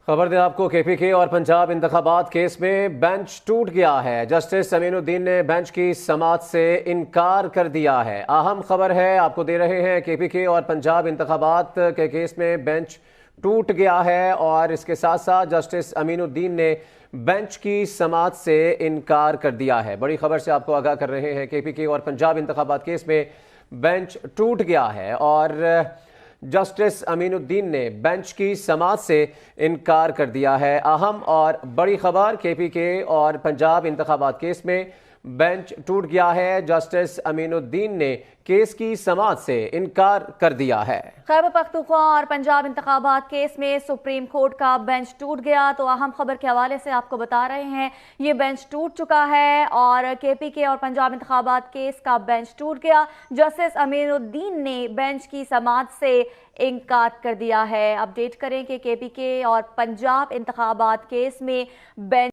خبر دیں آپ کو کے پی کے اور پنجاب انتخابات کیس میں بینچ ٹوٹ گیا ہے۔ جسٹس امین الدین نے بینچ کی سماعت سے انکار کر دیا ہے۔ اہم خبر ہے آپ کو دے رہے ہیں، کے پی کے اور پنجاب انتخابات کے کیس میں بینچ ٹوٹ گیا ہے اور اس کے ساتھ ساتھ جسٹس امین الدین نے بینچ کی سماعت سے انکار کر دیا ہے۔ بڑی خبر سے آپ کو آگاہ کر رہے ہیں، کے پی کے اور پنجاب انتخابات کیس میں بینچ ٹوٹ گیا ہے اور جسٹس امین الدین نے بینچ کی سماعت سے انکار کر دیا ہے۔ اہم اور بڑی خبر، کے پی کے اور پنجاب انتخابات کیس میں بینچ ٹوٹ گیا ہے۔ جسٹس امین الدین نے کیس کی سماعت سے انکار کر دیا ہے۔ خیبر پختونخوا اور پنجاب انتخابات کیس میں سپریم کورٹ کا بینچ ٹوٹ گیا، تو اہم خبر کے حوالے سے آپ کو بتا رہے ہیں یہ بینچ ٹوٹ چکا ہے اور کے پی کے اور پنجاب انتخابات کیس کا بینچ ٹوٹ گیا۔ جسٹس امین الدین نے بینچ کی سماعت سے انکار کر دیا ہے۔ اپڈیٹ کریں کہ کے پی کے اور پنجاب انتخابات کیس میں بینچ